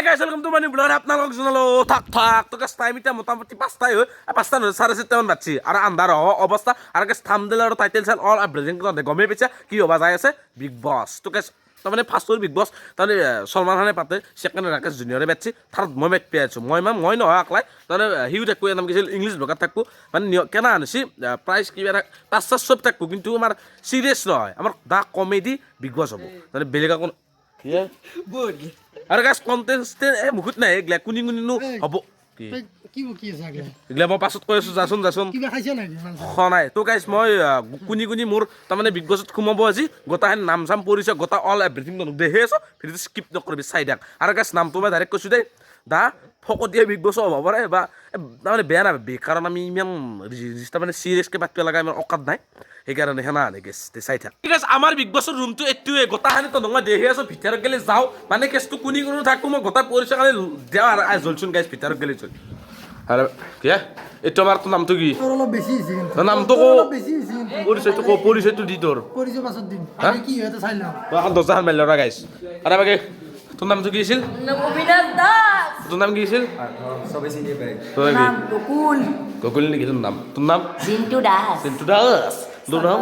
guys, welcome to my new vlog. আপোনালোকক জনালো থাক তো গাইস টাইম এটা মোটামুটি 5টাই হয় 5টা নহয় 4:30 মান বাজছি আৰু আন্ধাৰ অৱস্থা আৰু গাইস থাম্বনেল আৰু টাইটেল চাল অল আপডেটিং কৰি গমেই পাইছা কি হবা যাই আছে বিগ বছ তো গাইস তাৰমানে ফাৰ্ষ্টৰ বিগ বছ তাৰমানে সলমান খানে পাতে সেকেন্ড ৰাকেশ জুনিয়ৰে বেটছি থাৰ্ড মই মেট পে আছো মই নহয় আকলাই তাৰমানে হিউ থাকবো নাম কিছিল ইংলিছ ব্লগাৰ থাকবো মানে কেনা আনছি প্ৰাইচ কিবা পাঁচটা সব থাকবো কিন্তু আমাৰ সিৰিয়াস নহয় আমাৰ দা কমেডি বিগ বছ হ'ব তাৰমানে বেলেগ একো আৰু গাইস কন্টেন্ট মুখত নাই এগলা কুনি হ'ব কি এগলা মই পাছত কৈ আছো যাচোন কিবা খাইছে নাকি নাই তো গাইস মই কুনি মোৰ তাৰমানে বিগ বছত খুমাব আজি গোটাহেন নাম চাম পৰিছে গোটা অল এভৰিথিং দেখে আছো ভিডিঅ স্কিপ নকৰিবি চাই থাক আৰু গাইস নামটো মই ডাইৰেক্ট কৈছো দেই দা ফকতীয়া বিগ বছ হ'ব পাৰে বা তাৰমানে বেয়া নাপাবি কাৰণ আমি ইমান তাৰমানে চিৰিয়াছকৈ পাতিব লগা ইমান অকাত নাই সেইকাৰণে হেনা আনে গেছ চাই থাক ঠিক আছে আমাৰ বিগ বছৰ ৰুমটো এইটোৱে গোটাখানি তো নহয় দেখি আছো ভিতৰত গেলে যাওঁ মানে কেছটো কুনি থাকো মই গোটা পৰিছে কাৰণে দেওঁ আৰু জলচোন গাইছ ভিতৰত গেলে চল আৰু কি এইটো আমাৰ তোৰ নামটো কি অলপ বেছি হৈছে নামটো অলপ বেছি হৈছে পৰিচয়টো দি তোৰ পৰিচয় পাছত দিম আমি কি হয় চাই লওঁ এখন দৰ্জা মাৰি ল'ৰা গাইছ আৰু বাকী তোৰ নামটো কি আছিল অবিনাশ দাস তোৰ নাম কি আছিল সবে চিনি পায় তোৰ নাম গকুল গকুল নেকি তোৰ নাম জিন্তু দাস চিন্তু দাস তোৰ নাম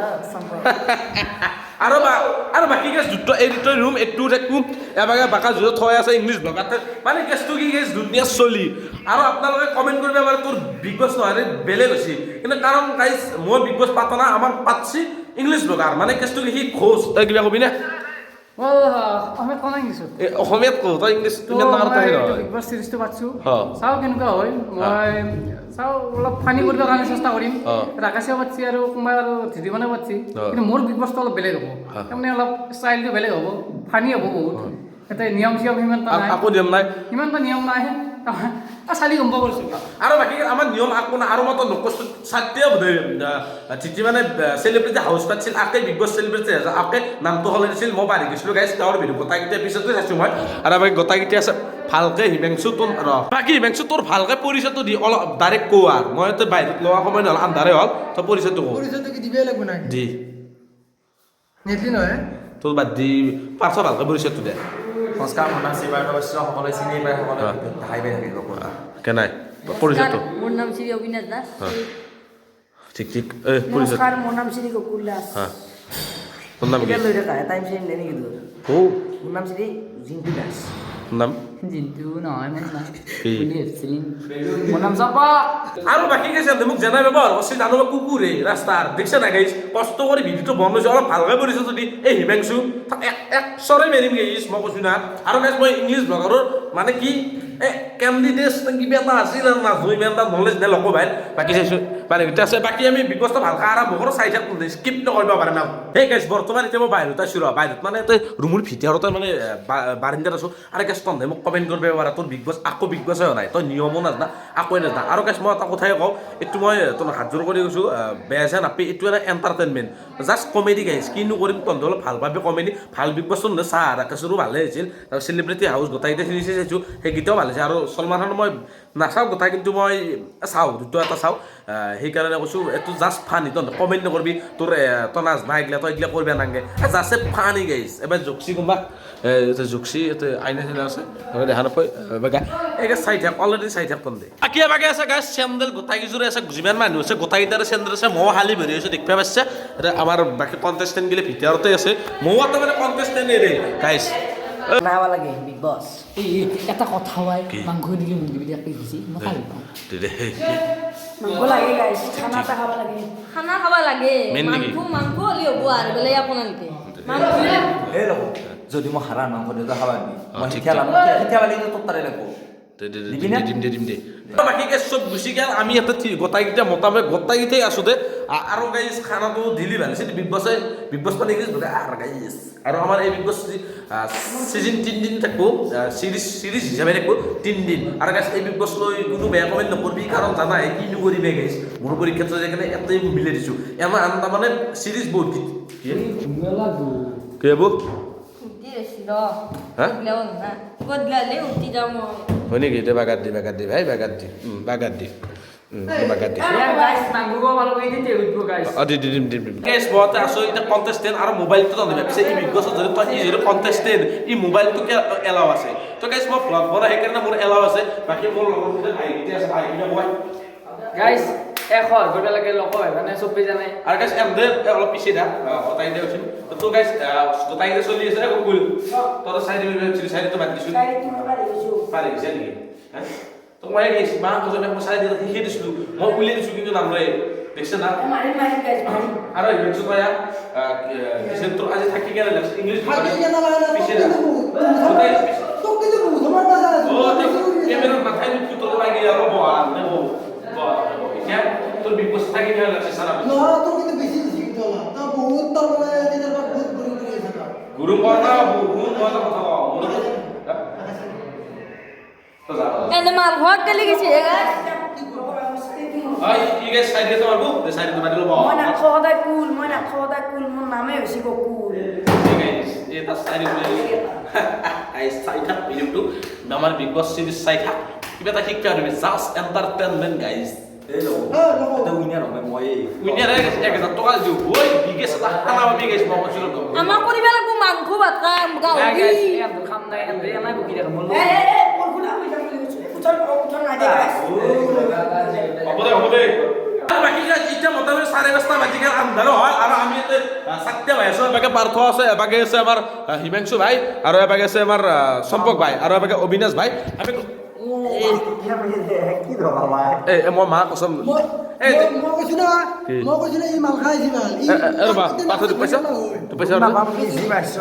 আৰু বাকী গেছ দুটা এডিটৰ ৰুম এইটো থাকো এবাগে বাকা জোৰত থৈ আছে ইংলিছ ব্লগাৰ মানে কেছটো কি গেছ ধুনীয়া চলি আৰু আপোনালোকে কমেণ্ট কৰিব পাৰে তোৰ বিগ বছ নহয় বেলেগ হৈছে কিন্তু কাৰণ গাইছ মই বিগ বছ পাতা না আমাৰ পাতছি ইংলিছ ব্লগাৰ মানে কেছটো কি সি খোজ তই কিবা কবি নে অসমীয়াত কোৱা নাই কিছু অসমীয়াত কওঁ তই ইংলিছ ইমান ডাঙৰ তাই নহয় বিগ বছ চিৰিজটো পাতিছোঁ অ। চাওঁ কেনেকুৱা হয় মই চাওঁ অলপ ফানি কৰিবৰ কাৰণে চেষ্টা কৰিম অ। ৰাকেশেও পাতিছে আৰু কোনোবাই আৰু ধীৰিমানে পাতিছে অ। কিন্তু মোৰ বিগ বছটো অলপ বেলেগ হ'ব তাৰমানে অলপ ষ্টাইলটো বেলেগ হ'ব ফানি হ'ব বহুত এতিয়া নিয়ম চিয়ম সিমানটা নাই আকৌ দিম নাই সিমানটা নিয়ম নাই চালি গম পাব কৰিছোঁ আৰু বাকী আমাৰ নিয়ম আকৌ না আৰু মই তো নকষ্ট চাতিয়া বোধ ঠিকি মানে চেলিব্ৰিটি হাউচ পাতিছিল আকে বিগ বছ চেলিব্ৰিটি আকে নামটো সলাই দিছিল মই পাহৰি গৈছিলোঁ গাইছ তেওঁৰ ভিডিঅ' গোটাইকেইটা পিছতে চাইছোঁ মই আৰু বাকী গোটাইকেইটা আছে ভালকৈ হিমাংশু তোৰ বাকী হিমাংশু তোৰ ভালকৈ পৰিচয়টো দি অলপ ডাইৰেক্ট কওঁ আৰু মই তই বাহিৰত লোৱা সময় নহ'ল আন্ধাৰে হ'ল তই পৰিচয়টো কওঁ পৰিচয়টো কি দিবই লাগিব নাকি দি নেটলি নহয় তোৰ বাদ দি পাছত ভালকৈ পৰিচয়টো দে সংস্কাৰ মনা শিবাৰ অৱশ্য সকলোৱে চিনি পায় সকলোৱে দেখাই পাই থাকে লোক কেনাই পৰিচয়টো মোৰ নাম শ্ৰী অবিনাশ দাস ঠিক পৰিচয় নমস্কাৰ মোৰ নাম শ্ৰী গকুল দাস তোৰ নাম কি লৈ থকা টাইম চেইন নেকি তোৰ অ' মোৰ নাম শ্ৰী জিন্তু দাস তোৰ নাম জিন্তু নহয় মোৰ নাম কি? মোৰ নাম চাপা আৰু বাকী গেছে মোক জনাই ব্যৱহাৰ কৰিছে জানো কুকুৰে ৰাস্তাৰ দেখছে না গাইছ কষ্ট কৰি ভিডিঅ'টো বনাইছোঁ অলপ ভালকৈ কৰিছোঁ যদি এই হিমাংশু একচৰে মেৰিম গাইছ মই কৈছোঁ না আৰু গাইছ মই ইংলিছ ব্লগাৰৰ মানে কি কেণ্ডিডেট কিবা এটা আছিল আৰু নাজনো ইমান এটা নলেজ নাই লগ ভাই বাকী চাইছোঁ মানে এতিয়া আছে বাকী আমি ব্যৱস্থা ভালকৈ আৰম্ভ কৰোঁ চাই থাকোঁ স্কিপ নকৰিব পাৰে না সেই গাইছ বৰ্তমান এতিয়া মই বাহিৰত আছোঁ ৰ বাহিৰত মানে তই ৰুমৰ ভিতৰতে মানে বাৰিন্দাত আছোঁ আৰু গাইছ তহঁতে মোক কমেণ্ট কৰিব পাৰে তোৰ বিগ বছ আকৌ বিগ বছ নাই তই নিয়মো নাজানা আকৌ নাজানা আৰু গাইছ মই এটা কথাই কওঁ এইটো মই তোৰ হাত জোৰ কৰি কৈছোঁ বেয়া চেয়া নাপি এইটো এটা এণ্টাৰটেইনমেণ্ট জাষ্ট কমেডি গাইছ কিনো কৰিম তহঁতে অলপ ভাল পাবি কমেডি ভাল বিগ বছটো নহয় চাহ ৰাকেশৰো ভালে হৈছিল আৰু চেলিব্ৰিটি হাউচ গোটাইকেইটা চিৰিজ চাইছোঁ সেইকেইটাও ভাল হৈছে আৰু সলমান খান মই নাচাওঁ গোটাই কিন্তু মই চাওঁ দুটা এটা চাওঁ সেইকাৰণে কৈছোঁ এইটো জাষ্ট ফানি তহঁতে কমেণ্ট নকৰিবি তোৰ তই নাজনা এইগিলা তই এইগিলা কৰিব নালাগে জাষ্ট ফানি গাইছ এবাৰ জুকচি কোনোবা জুকচি আইনা চাইনা আছে দেখা নাপায় এই চাই থাক অলৰেডি চাই থাক তহঁতে বাকী বাকী আছে গাইছ চেণ্ডেল গোটাইকেইযোৰে আছে যিমান মানুহ আছে গোটাইকেইটাৰে চেণ্ডেল আছে ময়ো হালি ভৰি আছোঁ দেখিব পাইছে এতিয়া আমাৰ বাকী কণ্টেষ্টেণ্ট গিলে ভিতৰতে আছে ময়ো এটা মানে কণ্টেষ্টেণ্টেই দেই গাইছ নাম লাগে বিগ বছ এটা কথা হয় মাংস দিলে মোক দিবি দিয়াকে দিছি মই খাই পাওঁ মাংস লাগে গাইছ খানা এটা খাব লাগে খানা খাব লাগে Main নেকি? মাংস হ'লে হ'ব আৰু বেলেগ আপোনালোকে মাংস এই লোক যদি মই হাৰা মাংস দেউতা খাবা নি মই ঠিক শিক্ষা লাগি তোৰ তাৰে লাগব দিম দে বাকী গাইছ চব গুচি গ'ল আমি এটা গোটাইকেইটা মোটামুটি গোটাইকেইটাই আছোঁ দে আৰু গাইছ খানাটো দিলি ভাল হৈছে বিগ বছ মানে গাইছ আৰু গাইছ আৰু আমাৰ এই বিগ বছ ছিজন 3 দিন থাকব চিৰিজ হিচাপে থাকব 3 দিন আৰু গাইছ এই বিগ বছ লৈ কোনো বেয়া কমেণ্ট নকৰিবি কাৰণ জানাই কিনো কৰিবি গাইছ মোৰ পৰীক্ষাত সেইকাৰণে এটাই মিলাই দিছোঁ এমাহ আনটা মানে চিৰিজ বহুত কি হ'ব উঠি আছি হা? গধূলি উঠি যাওঁ মই হয় নেকি এতিয়া বাগাত দি ভাই বাগাত দি বাগাতে গাইছ মাংগুগো ভালো কই দিতে উঠবো গাইছ দিম গাইছ বতে আসো এটা কন্টেস্টেন্ট আর মোবাইলটো জানি ভাবছে ই বিগ বছৰ যদি তই ই যদি কন্টেস্টেন্ট ই মোবাইলটো এলাও আছে তো গাইছ মই ব্লগ বনাই সেইকাৰণে মোৰ এলাও আছে বাকি মোৰ লগৰ ভাইটি আছে ভাইটিনে মই গাইছ এখন গৈ লাগে লক হয় মানে চবে জানে আৰু গাইছ এমদে অলপ পিছে দা হতাই দে উঠিম তো গাইছ হতাই দে চলি আছে কুল তোৰ চাইড দিবি চাইড তো বাদ দিছো পাৰি গৈছে নেকি তো মই গাইছ মা কজনে মই চাইড দি শিকি দিছিলো মই উলিয়াই দিছো কিন্তু নাম লৈ দেখছ না আৰু ইংলিছ কয়া কিছে তোৰ আজি থাকি গেল ইংলিছ পিছে দা তোক কিন্তু তোমার কাছে আছে ও ক্যামেরা মাথায় নিয়ে তোর লাগি যাব বল নেব क्या তোর বিপস থাকি গেল সারা না তোর কিন্তু বেশি শিখতে হলো তা বহুত তোর মানে নিজের বাপ বহুত গুরু করে থাকা গুরু বর্ণা বহুত কথা কথা মনে তো যা এনে মাল ঘর গেলে গেছে আই ইগে সাইড দিতে পারবো দে সাইড তো বাদিলো বাবা মই না খোদাই কুল মোর নামে হইছি কুল ঠিক আছে এটা সাইড হয়ে আই সাইড থাক ভিডিওটো আমার বিগ বস সিরিজ সাইড থাক কিবা তা শিক্ষা দিবি জাস্ট এন্টারটেইনমেন্ট গাইস এই লোক এটা উইনার হবে মই উইনার এক টাকা দিও ওই বিগেস্ট খানা বিগেস মামা ছিল তো আমার পরিবার লাগবো মাংস ভাত খাম গাও গাইছ এম খাম নাই এম নাই বুকি দেখা বল পরগুলা আমি যাম উঠন না দে গাইস হবে বাকি ইটা মোটামুটি 5:30 বাজি গেল আন্ধার হয় আর আমি এতে সাতটা ভাই আছে এবাকে পার্থ আছে এবাকে আছে আমার হিমাংশু ভাই আর এবাকে আছে আমার সম্পক ভাই আর এবাকে অবিনাশ ভাই আমি কি ধরা ভাই এই মই মা কসম এই মই কৈছো না এই মাল খাইছি মাল ৰবা পাথৰ পইচা তো পইচা না বাবা কি জি মাইছ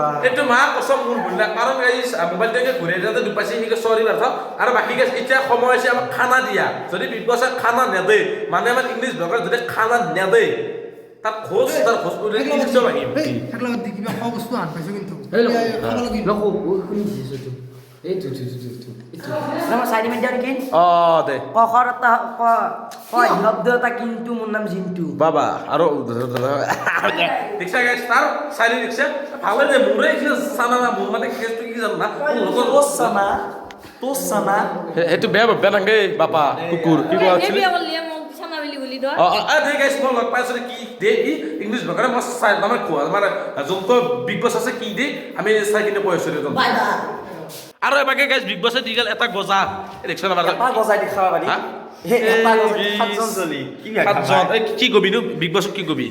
বা এইটো মা কসম মোৰ ভুল কাৰণ গাইছ মোবাইল থেকে ঘূৰাই যাতে দুপাইছে হিকে সৰি বাৰ আৰু বাকি গাইছ এতিয়া সময় আছে আমাক খানা দিয়া যদি বিগ বছে খানা নেদে মানে আমাৰ ইংলিছ ব্লগাৰ যদি খানা নেদে তাৰ খোজ কৰি ইংলিছ মাগিম থাকলা কিবা খাওয়া বস্তু আন পাইছো কিন্তু লক শুনিছিস তো এই তো আমার সাইড মিনিট কি দে কখরতা কয় শব্দটা কিন্তু মোর নাম জিন্টু বাবা আৰু দেখছা গাইছ তাৰ চাৰি দেখছা ভালে যে মোৰে সানা না মোৰ মানে কেছটো কি জানো না লোকৰ তোসানা সেইটো বেয়া নাগে বাপা কুকুৰ কি কোৱা আছিল দে গাইছ মই লগ পাইছো কি দে ইংলিছ বগাৰে মই চাই আমাৰ কোৱা আমাৰ যোনটো বিগ বছ আছে কি দে আমি চাই কিনে কৈ আছো বাই বাই আৰু এবাকে গাইছ বিগ বছে দি গেল এটা গজা দেখছ না পা গজাই দি খাবা পাৰি হে এটা গজাই সাতজন চলি কি সাতজন কি কবি নো বিগ বছ কি কবি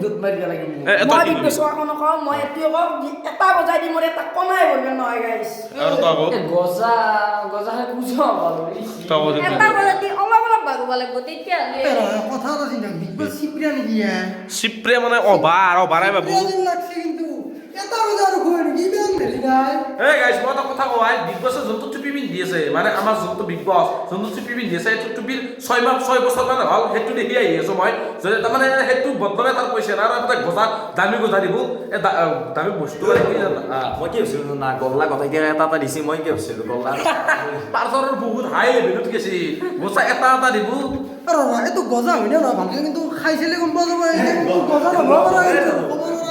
দুধ মাৰি লাগে মই বিগ বছ কোন কও মই এতিও কও এটা বজাই দি মোৰ এটা কমাই বলবে নহয় গাইস আৰু তো আগো গজা হে কুজো ভালো তো আগো এটা বজাই দি অলপ বাগব লাগব তেতিয়া কথা না চিন্তা বিগ সিপ্রিয়া নাকি সিপ্রে মানে অভাৰাই বাবু লাগছে কিন্তু এটা বাজার কই কি বেন দেখি নাই এই গাইস মই এটা কথা কওয়াই বিগ বছৰ যোনটো টুপি পিন্ধি আছে মানে আমাৰ যোনটো বিগ বছ যোনটো টুপি পিন্ধি আছে সেইটো টুপিৰ 6 বছৰ মানে হ'ল সেইটো দেখি আহি আছো মই যদি তাৰমানে সেইটো বদলাই তাৰ পইচা আৰু এটা গজা দামী গজা দিব এই দামী বস্তু মানে কি জানা মই কি ভাবিছিলো না গল্লা কথা কি এটা দিছি মই কি ভাবিছিলো গল্লা পাৰ্চৰৰ বহুত হাই লেভেলত গেছি গজা এটা দিব আৰু এটো গজা হইনা না ভালকে কিন্তু খাইছিলে গম পাব গজা নহব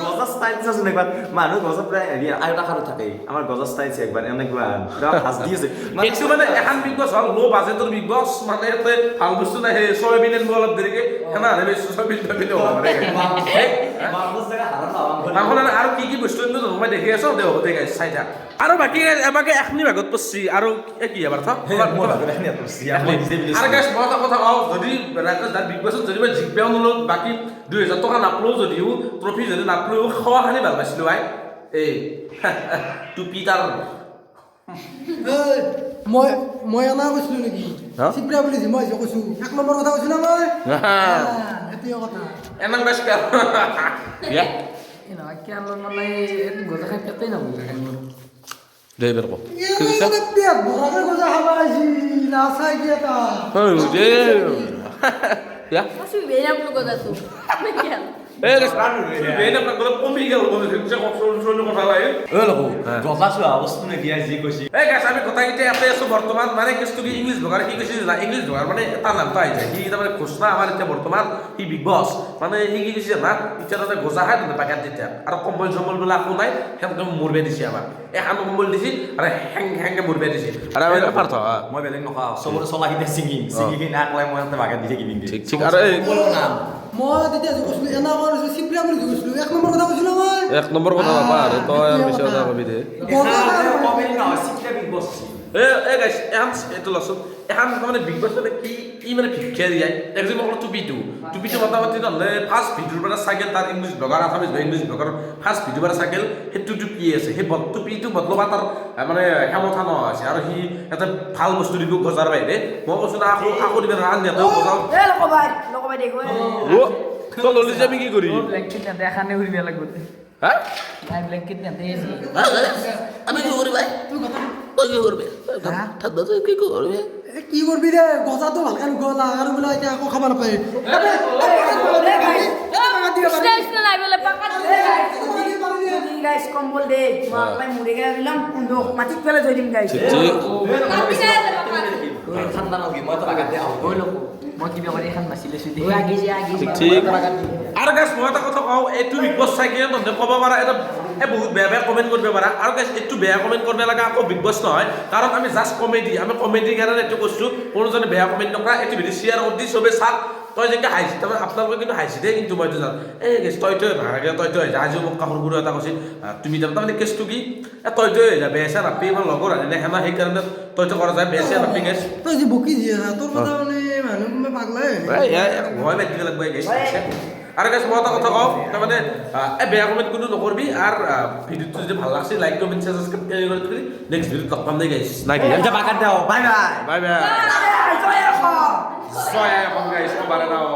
গজা স্টাইল আছে একবার মানুহ গজা প্ৰায় আৰু এটা খাৰু থাকে আমাৰ গজা স্টাইল আছে একবাৰ এনেকুৱা হাস দি আছে এইটো মানে এখন বিগ বছ হ'ল ল' বাজেটৰ বিগ বছ মানে ইয়াতে ভাল বস্তু নাই সেই চয়াবিন আনিব অলপ দেৰিকে সেনা আনিবি চয়াবিন হ'ব মানে আৰু কি বস্তু আনিব মই দেখি আছো দে হ'ব দে গাইছ চাই থাক আৰু বাকী আমাকে এখনি ভাগত পৰছি আৰু কি এবাৰ থ আৰু গাইছ মই এটা কথা কওঁ যদি বিগ বছত যদি মই জিকবেও নলো বাকী 2000 টকা নাপলো যদিও ট্ৰফি যদি নাপলো খোৱাখানি ভাল পাইছিলো ভাই এই টুপি তাৰ মই এনা কৈছিলো নেকি সিপ্ৰিয়া বুলি মই যে কৈছো এক নম্বৰ কথা কৈছিলো মই এতিয়াও কথা এনাম গাইছ ইয়া না কেন মানে গজা খাই পেটে না দে বেৰ কো এই পেট ভৰাকে গজা খাবা আইছি না চাই কি এটা দে ইয়া Masih banyak lu kata tuh. এই বেন আপোনাক গলে কমি গেল বলে যে কষ্ট কথা লাগে ঐ লগো গজা চোৱা বস্তু নেকি যি কৈছি এই গাছ আমি কথা কেইটা ইয়াতে আছো বৰ্তমান মানে কেছটো কি ইংলিছ ব্লগাৰ কি কৈছে না ইংলিছ ব্লগাৰ মানে এটা নামটো আহি যায় সি তাৰমানে ঘোষণা আমাৰ এতিয়া বৰ্তমান সি বিগ বছ মানে সি কি কৈছে না এতিয়া তাতে গজা খাই তাতে পেকেট তেতিয়া আৰু কম্বল চম্বল বোলে একো নাই সেনেকে মৰবে দিছে আমাক এখন কম্বল দিছে আৰু হেংকে মৰবে দিছে আৰু আমি পাৰ্থ মই বেলেগ নখাওঁ চবৰে চলাকিতে ছিঙিম ছিঙি নাকলাই মই তাতে বাগান দি থাকিম ঠিক ঠিক আৰু এই মই তেতিয়া যে কৈছিলো এনা কৰিছিলো চিপ্ৰা বুলি যে কৈছিলো 1 নম্বৰ কথা কৈছিলো মই এক নম্বৰ কথা পাপা আৰু তই আৰু বেছি কথা কবি দে কমেণ্ট নহয় চিকিৰা বিগ বছ এই গাইছ এখন এইটো লচোন এখন মানে বিগ বছ মানে কি ই মানে ভিক্ষা দিয়ে একজন অকল টুপিটো মোটামুটি নহ'লে ফাৰ্ষ্ট ভিডিঅ'ৰ পৰা চাইকেল তাৰ English blogger Assamese English blogger first ভিডিঅ'ৰ পৰা চাইকেল সেইটো টুপি আছে সেই টুপিটো বদলবা তাৰ মানে ক্ষমতা নহয় আছে আৰু সি এটা ভাল বস্তু দিব গজাৰ বাহিৰে মই কৈছোঁ না আকৌ দিবে ৰান নেতাও গজাও লকবাই দেখো তই ললি যাবি কি কৰি ব্লেংকেট না দেখা নে উড়িয়া লাগবে হা নাই ব্লেংকেট না দেই আমি কি করি ভাই তুই কি করবি ঠান্ডা তুই কি করবি কি করবি রে গজাটো ভালকে গলা আৰু বোলে এতিয়া আকৌ খাব নাপায় স্টেশন নাই বলে পাকা গাইস কম্বল দে মালাই মুড়ে গেলা দিলাম কুndo মাটি ফেলে ধই দিম গাইস কাপি যায় পাকা ঠাণ্ডা নালাগে মই তো বাগান দি আহোঁ ওই লোক মই কিবা কৰি এখন বাচিলে সুদি ঠিক আৰু গাইছ মই এটা কথা কওঁ এইটো বিগ বছ চাই কিনে তহঁতে ক'ব পাৰা এটা বহুত বেয়া কমেণ্ট কৰিব পাৰা আৰু গাইছ এইটো বেয়া কমেণ্ট কৰিব লাগে আকৌ বিগ বছ নহয় কাৰণ আমি জাষ্ট কমেডিৰ কাৰণে এইটো কৈছোঁ কোনোজনে বেয়া কমেণ্ট নকৰা এইটো ভিডিঅ' শ্বেয়াৰ কৰি দি চবে চাওক তই যেনেকৈ হাঁহিছে তাৰমানে আপোনালোকে কিন্তু হাঁহিছে দেই কিন্তু মইতো জানো এই গেছ তই ভাগে তই আজিও মোক কাষৰ গুৰু এটা কৈছিল তুমি তাৰমানে কেছটো কি তই যা বেয়া চেয়া নাপি ইমান লগৰ আনিলে সেনা সেইকাৰণে তই কৰা যায় বেয়া চেয়া নাপি গেছ তই যে বকি দিয়ে তোৰ কথা মানে মানুহ পাগলাই ভয় লাগি লাগব গেছ আৰু গেছ মই এটা কথা কওঁ তাৰমানে এই বেয়া কমেণ্ট কোনো নকৰবি আৰু ভিডিঅ'টো যদি ভাল লাগছে লাইক কমেণ্ট শ্বেয়াৰ ছাবস্ক্ৰাইব কৰি নেক্সট ভিডিঅ'ত লগ পাম দেই গেছ নাই এতিয়া বাগান দি আহোঁ বাই বাই বাই বাই 6 এখন গাইছ মই বাৰে নাও